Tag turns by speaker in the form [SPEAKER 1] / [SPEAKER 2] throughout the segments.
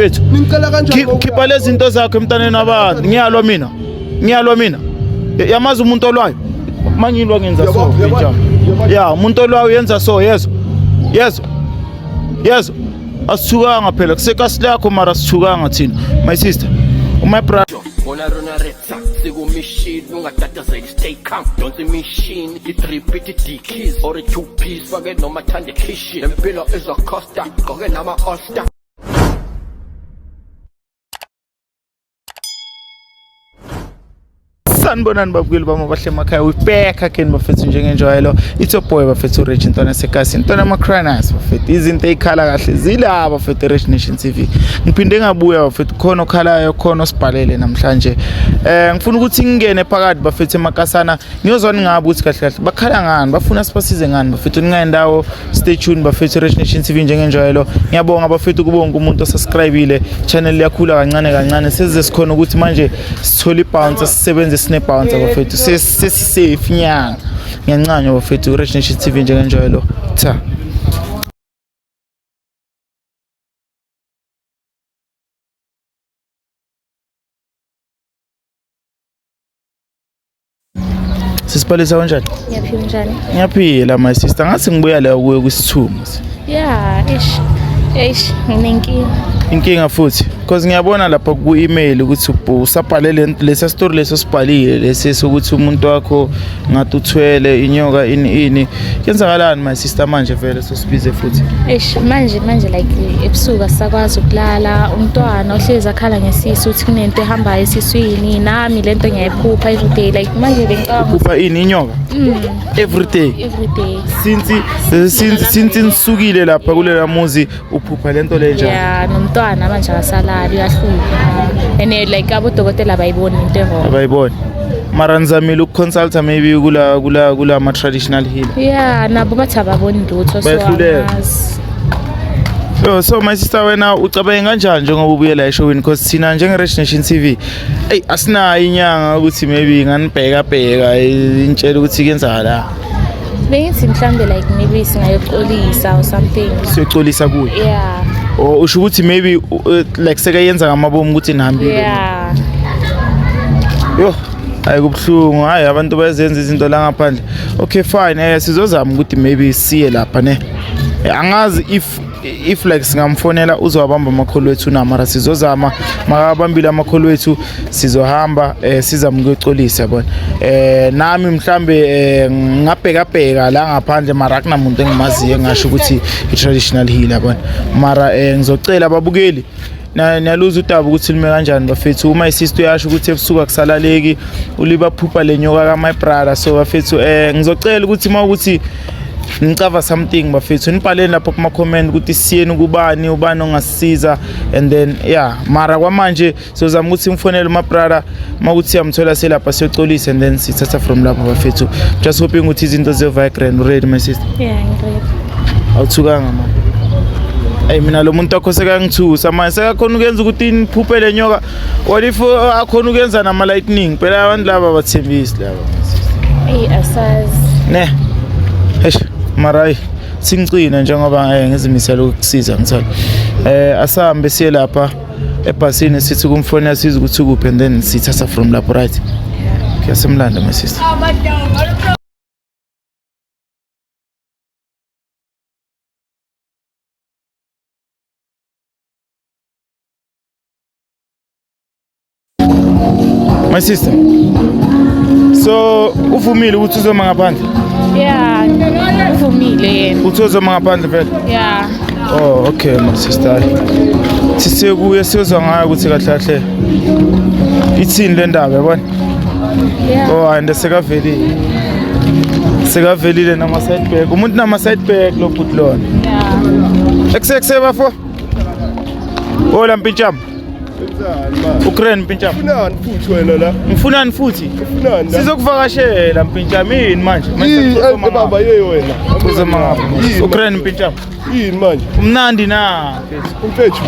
[SPEAKER 1] mfethu khipha lezi zinto zakho emntaneni wabantu ngiyalwa mina yamazi umuntu olwayo manyilwa ngenza so mfethu ya umuntu olwayo yenza so yezo asithukanga phela kusekasi lakho mara sithukanga thina my sister my brother
[SPEAKER 2] Bona rona retsa siku machine ungatata say stay calm don't the machine it repeat the keys or a two piece forget no mathande kitchen empilo is a costa goke nama osta
[SPEAKER 1] sanibonani babukeli bami abahle emakhaya we back again bafethu njengenjwayelo it's your boy bafethu Rich Ntwana Sekasi Ntwana Macranas bafethu izinto ezikhala kahle zila bafethu Rich Nation TV ngiphinde ngabuya bafethu khona okhalayo khona osibhalele namhlanje ngifuna ukuthi ngingene phakathi bafethu emakasana ngiyozwana ngabe ukuthi kahle kahle bakhala ngani bafuna sibasize ngani bafethu ningayendawo stay tuned bafethu Rich Nation TV njengenjwayelo ngiyabonga bafethu kubonke umuntu osubscribeile channel yakhula kancane size sikhona ukuthi manje sithola ibounce sisebenze bounce bafethu sesi-safe nyana ngiyancanywa bafethu Rich Nation TV njengenjwayelo cha sisiphalisa kanjani
[SPEAKER 3] Ngiyaphila njani
[SPEAKER 1] ngiyaphila my sister ngathi ngibuya la kuye kwisithumo
[SPEAKER 3] yeah
[SPEAKER 1] inkinga futhi because ngiyabona lapha ku-email ukuthi usabhalele lesa story leso sibhalile lesi ukuthi umuntu wakho ngathi uthwele inyoka ini yenzakalani my sister manje vele sosibize futhi
[SPEAKER 3] manje like ebusuku asakwazi ukulala umntwana ohlezi akhala ngesisu uthi kunento ehambayo esiswini nami lento ngiyayiphupha everyday like manje bengicabanga
[SPEAKER 1] uphupha ini inyoka everyday since nisukile lapha kulela muzi uphupha lento le njani
[SPEAKER 3] yeah nomntwana manje akasalali uyahlupha and like abodokotela bayibona into engqo
[SPEAKER 1] abayibona mara nizamile ukuconsulta maybe kula ama traditional healer
[SPEAKER 3] yeah nabo bathi ababoni lutho
[SPEAKER 1] so my sister wena ucabange kanjani njengoba ubuyela eshowini because thina njenge Rich Nation TV asinayo inyanga ukuthi maybe nganibheka intshela ukuthi kuyenzakala
[SPEAKER 3] bengithi mhlambe like maybe singayoxolisa or something
[SPEAKER 1] siyoxolisa kuye
[SPEAKER 3] yeah
[SPEAKER 1] usho ukuthi maybe like sekayenza ngamabomu ukuthi nihambile
[SPEAKER 3] yeah
[SPEAKER 1] yo hayi kubhlungu hayi abantu bayenza izinto la ngaphandle okay fine sizozama ukuthi maybe siye lapha ne angazi if like singamfonela uzowabamba amakholo wethu namara sizozama makabambile amakholo wethu sizohamba sizama ukuyoxolisa yabona nami mhlambe ngabheka la ngaphandle mara akunamuntu engimaziyo engasho ukuthi i-traditional healer yabona mara ngizocela ababukeli naluza udaba ukuthi lime kanjani bafethu uma isister yasho ukuthi ebusuku akusalaleki ulibaphupha lenyoka ka my brother so bafethu ngizocela ukuthi mawukuthi ngicava something bafethu nibhaleni lapha kuma comment ukuthi siyeni kubani ubani ongasisiza and then yeah mara kwamanje sizozama ukuthi ngimfonele my brother makuthi yamthola selapha siyoxolisa and then sithatha from lapha bafethu just hoping ukuthi izinto ze vibrant ready my sister
[SPEAKER 3] yeah ngiready
[SPEAKER 1] awuthukanga mama mina lo muntu akho sekangithusa manje sekakhona ukuyenza ukuthi niphuphe lenyoka what if akhona ukuyenza nama lightning phela abantu laba bathembisi laba
[SPEAKER 3] asazi
[SPEAKER 1] ne mara singcina njengoba ngizimisela ukukusiza ngithola asahambe siye lapha ebhasini sithi kumfonela siza ukuthi kuphi and then sithatha from lapho right kuyasemlanda my sister my sister so uvumile ukuthi uzoma ngaphandle
[SPEAKER 3] yeah uvumile yena
[SPEAKER 1] uzoma ngaphandle vele
[SPEAKER 3] yeah
[SPEAKER 1] oh okay my sister sisekuye sizwa ngayo ukuthi kahle kahle ithini le ndaba yabona
[SPEAKER 3] yeah
[SPEAKER 1] oh and sekavelile nama side back umuntu nama side back lo put lona
[SPEAKER 3] yeah
[SPEAKER 1] eksekse bafo hola mpinchama Ukraine mpinchama
[SPEAKER 4] Ufunani futhi wena la?
[SPEAKER 1] Ngifunani futhi?
[SPEAKER 4] Ufunani la?
[SPEAKER 1] Sizokuvakashela mpinchama yini manje?
[SPEAKER 4] Baba yeyo wena.
[SPEAKER 1] Uzama Ukraine mpinchama.
[SPEAKER 4] Yini manje?
[SPEAKER 1] Umnandi na
[SPEAKER 4] mfethu.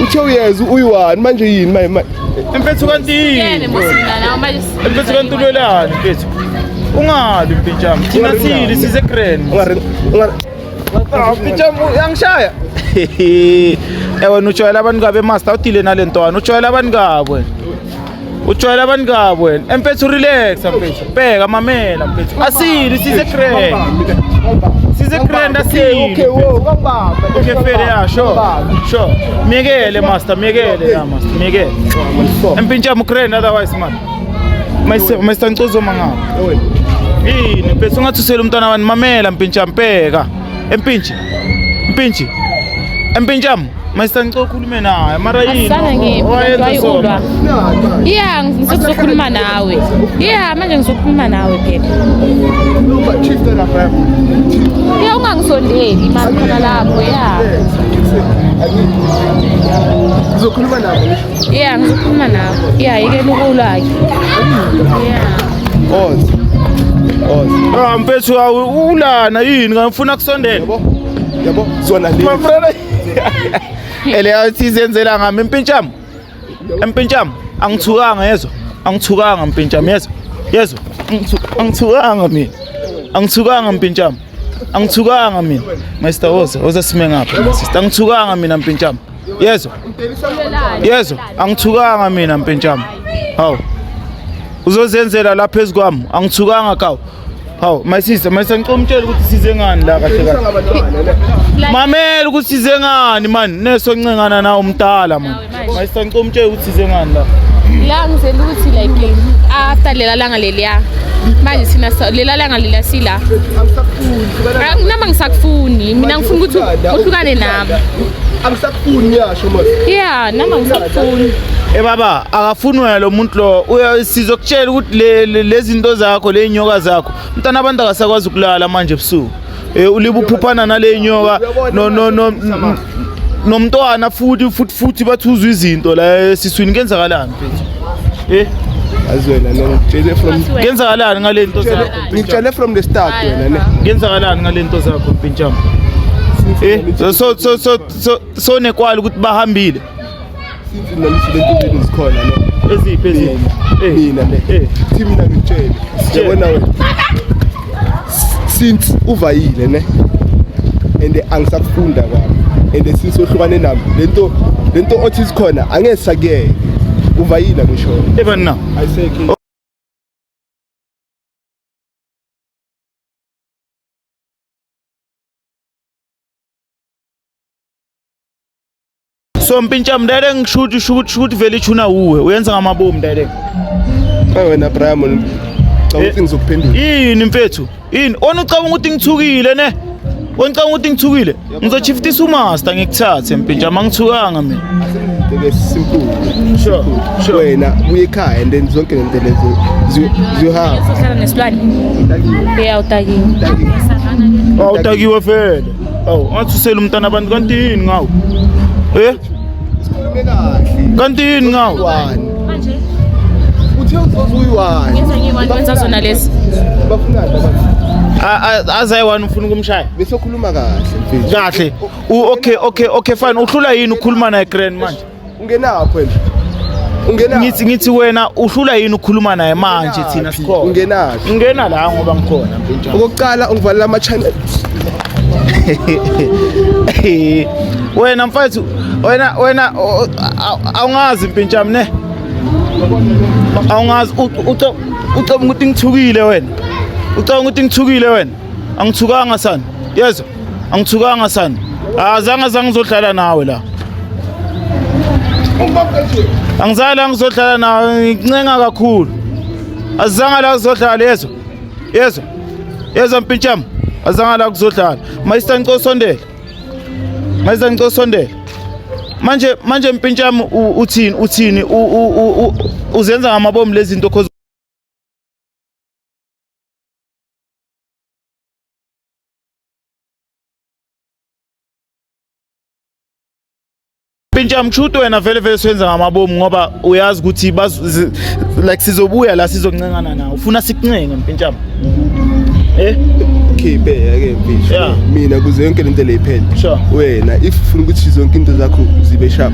[SPEAKER 4] Uthe uyeza uyiwani manje yini manje?
[SPEAKER 1] Mfethu kanti
[SPEAKER 3] yini musina nawo manje.
[SPEAKER 1] Mfethu kanti ulwelani mfethu? Ungali mpinchama. Thina sili size Ukraine. Mpinchama yangishaya. wena ujoyela abantu ngabe master udile nalentwana ujoyela abantu ngabo wena ujoyela abantu ngabo wena empethu relax empethu bheka mamela empethu asili size grand asili okay fele ya sure miyekele master miyekele ya master miyekele empintsha mugrand otherwise man master Ncozo mangaba yini empethu ungathusela umntwana wani mamela mpintsha mpeka empintshamu Master Ncozo khulume naye mara yini
[SPEAKER 3] wayenza yeah ngizokhuluma nawe yeah manje ngizokhuluma nawe phela yeah ungangisondeli manje khona lapho yeah
[SPEAKER 4] Ngizokhuluma nabo
[SPEAKER 3] yeah ngizokhuluma nawe yeah yekela ukulwa ke yeah
[SPEAKER 1] mpethu ulana yini ngifuna kusondela
[SPEAKER 4] yabo zona le
[SPEAKER 1] ele yathi izenzela ngami empintsham angithukanga yezwa angithukanga mpintsham yezwa angithukanga mpintsham angithukanga mina Master woza sime ngapha sister angithukanga mina mpintsham yezwa angithukanga mina mpintsham hawu uzozenzela lapha phezukwami angithukanga kawo hawu my sister ngicela umtshela ukuthi size ngani la kahle mamela ukuthi size ngani man neso ncengana nawo umdala man my sister ngicela umtshela ukuthi size ngani
[SPEAKER 3] la ngizela ukuthi like after lela langa leliya manje sina lela langa leliya sila nama ngisakufuni mina ngifuna ukuthi uhlukane nami
[SPEAKER 4] angisakufuni yasho manje
[SPEAKER 3] yeah nama ngisakufuni
[SPEAKER 1] baba akafunwa lo muntu lo sizokutshela ukuthi lezi zinto zakho le inyoka zakho mntana abantu akasakwazi ukulala manje ebusuku uliba uphuphana nale inyoka nomntwana futhi bathuzwa izinto la esiswini kenzakalani mfethu
[SPEAKER 4] azwela no tshele from
[SPEAKER 1] kenzakalani ngale zinto zakho
[SPEAKER 4] ngitshele from the start wena ne
[SPEAKER 1] kenzakalani ngale zinto zakho mpintshama so nekwali ukuthi bahambile
[SPEAKER 4] izinto zikhona no
[SPEAKER 1] eziphi
[SPEAKER 4] mina ne mina ngitshele yabona wena since uvayile ne and angisakufunda kwami and since ohlukane nami lento othi sikhona angeke sakuyeke uvayile ngisho
[SPEAKER 1] even now
[SPEAKER 4] ayiseke
[SPEAKER 1] so mpintsham direct ngishuthi vele ichuna uwe uyenza ngamabomu direct
[SPEAKER 4] wena Brian ukuthi ngizokuphendula
[SPEAKER 1] yini mfethu yini onucabanga ukuthi ngithukile ne onicabanga ukuthi ngithukile ngizochiftisa umaster ngikuthathe mpintsham angithukanga mina
[SPEAKER 4] ke simple
[SPEAKER 1] sure
[SPEAKER 4] wena buye ekhaya and then zonke lento lezo ziyohamba
[SPEAKER 3] sohlala nesilwane yeah utakiwe
[SPEAKER 1] awutakiwe vele ngathusela umntana abantu kanti yini ngawo
[SPEAKER 4] sikhulume kahle
[SPEAKER 1] kanti yini ngawo
[SPEAKER 3] manje
[SPEAKER 4] uthe uzozuyiwani
[SPEAKER 3] yenza ngiwenza zona lezi
[SPEAKER 4] bafuna abantu
[SPEAKER 1] azayiwani ufuna ukumshaya
[SPEAKER 4] bese ukhuluma kahle mfethu
[SPEAKER 1] kahle okay fine uhlula yini ukukhuluma naye grand manje
[SPEAKER 4] ungenapho wena
[SPEAKER 1] ngithi wena uhlula yini ukukhuluma naye manje thina sikhona
[SPEAKER 4] ungenaphi
[SPEAKER 1] ungena la ngoba ngikhona mpintshama
[SPEAKER 4] okokuqala ungivalela ama channel
[SPEAKER 1] wena mfethu wena awungazi mpintshama ne awungazi ucabanga ukuthi ngithukile wena ucabanga ukuthi ngithukile wena angithukanga sana yezwa angithukanga sana azange ngizohlala nawe la angizala ngizohlala nawe ngincenga kakhulu azange la kuzohlala yezwa mpintshama azange la kuzohlala Master Ncozo sondela manje mpintshama uthini uzenza ngamabomu lezi zinto cause mpintshama kushuthi wena vele siwenza ngamabomu ngoba uyazi ukuthi like sizobuya la sizokuncengana nawe ufuna sikuncenge mpintshama
[SPEAKER 4] khiphe yake mfethu
[SPEAKER 1] Yeah.
[SPEAKER 4] mina kuze yonke lento leyiphele
[SPEAKER 1] Sure.
[SPEAKER 4] wena if ufuna ukuthi zonke into zakho zibe sharp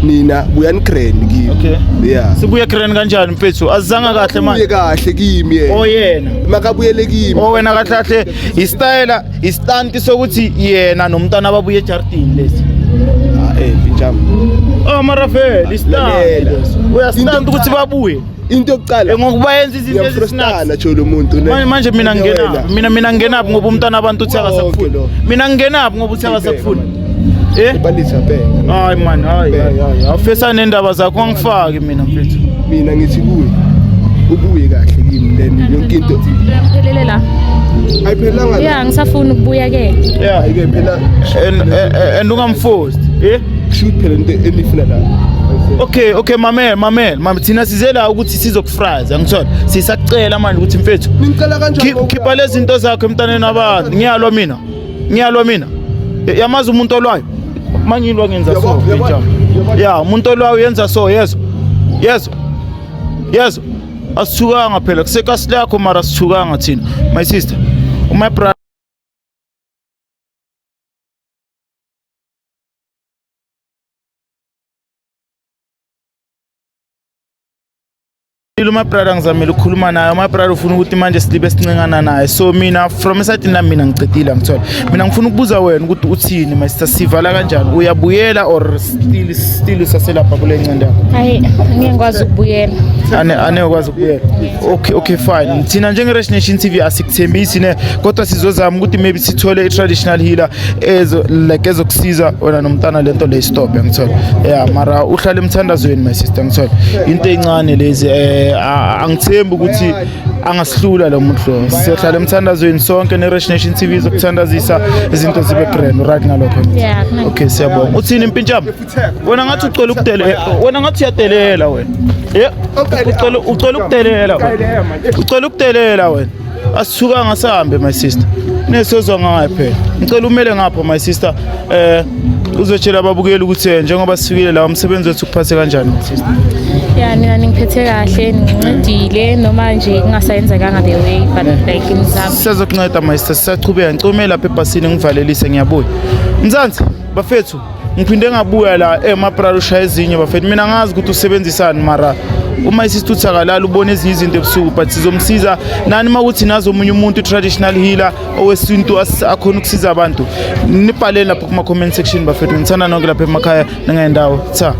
[SPEAKER 4] nina buyani grand kimi
[SPEAKER 1] Okay.
[SPEAKER 4] yeah
[SPEAKER 1] sibuye grand kanjani mfethu azizanga kahle
[SPEAKER 4] uye
[SPEAKER 1] manje
[SPEAKER 4] kahle kimi
[SPEAKER 1] oyena
[SPEAKER 4] makabuyele kimi
[SPEAKER 1] wena kahle kahle istyle istanti sokuthi yena nomntana babuye ejardini lesi
[SPEAKER 4] Pinjam.
[SPEAKER 1] Oh Marafel,
[SPEAKER 4] Lalela.
[SPEAKER 1] uyastand ukuthi babuye
[SPEAKER 4] Into yokuqala
[SPEAKER 1] ngokuba yenza izinto
[SPEAKER 4] ngiyafrustana
[SPEAKER 1] ezisinathi
[SPEAKER 4] nje lo muntu
[SPEAKER 1] manje mina ngingenaphi mina ngingenaphi ngoba umntwana abantu uthi akasakufuni mina ngingenaphi ngoba uthi akasakufuni
[SPEAKER 4] balisa bheka
[SPEAKER 1] hayi man hayi awufesa nendaba zakho angifaki mina mfethu
[SPEAKER 4] mina ngithi kuwe ubuye kahle kimi then yonke into
[SPEAKER 3] Uyangiphelele la.
[SPEAKER 4] ayiphelanga
[SPEAKER 3] Yeah, ngisafuna ukubuya ke.
[SPEAKER 1] yeah
[SPEAKER 4] ayike phela
[SPEAKER 1] and ungamforced
[SPEAKER 4] shoot phela into elifuna la
[SPEAKER 1] okay mamela thina size la ukuthi sizokufraza ngithola sisakucela manje ukuthi mfethu
[SPEAKER 4] Ninicela kanjani
[SPEAKER 1] khipha lezi zinto zakho emntaneni abantu ngiyalwa mina yamazi umuntu olwayo mangilwa ngenza so yeah umuntu olwayo yenza so yezo asithukanga phela kusekasi lakho mara asithukanga thina my sister my brother my brother ngizamela ukukhuluma naye my brother ufuna ukuthi manje silibe sincengana naye so mina from eside nami mina ngicedile ngithola mina ngifuna ukubuza wena ukuthi uthini my sister sivala kanjani uyabuyela or still saselapha kule ncenda
[SPEAKER 3] Hayi, ngiyakwazi ukubuyela.
[SPEAKER 1] ane ukwazi ukubuyela okay fine thina njenge Rich Nation TV asikuthembisi ne kodwa sizozama ukuthi maybe sithole i-traditional healer ezokusiza wena nomntana lento le stop ngithola yeah mara uhlala emthandazweni my sister ngithola into encane lezi angithembi ukuthi angasihlula lo muntu lo sihlala emthandazweni sonke ne-Rich Nation TV zokuthandazisa izinto zibe grand right ngalokho
[SPEAKER 3] Yeah,
[SPEAKER 1] okay siyabonga uthini impintshama wena ngathi ucela ukudelela wena ngathi uyadelela wena ucela ukudelela wena asithuka ngasahambe my sister nesozwa ngayo phela ngicela umele ngapha my sister uzotshela ababukeli ukuthi njengoba sifikile la umsebenzi wethu kuphathe kanjani my sister
[SPEAKER 3] Yeah, mina ngiphethe kahle, ngincedile noma nje kungasayenzekanga the way but like ngizama.
[SPEAKER 1] Sizokunceda my sister sisachubeka ngicome lapha ebhasini ngivalelise ngiyabuya Mzansi bafethu ngiphinde ngabuya la emabralo ushaya ezinye bafethu mina ngazi ukuthi usebenzisana mara uma isithutha kalala ubone ezinye izinto ebusuku but sizomsiza nani makuthi nazo omunye umuntu traditional healer owesintu akhona ukusiza abantu nibhaleni lapha kuma comment section bafethu ngithanda nonke lapha emakhaya nengendawo cha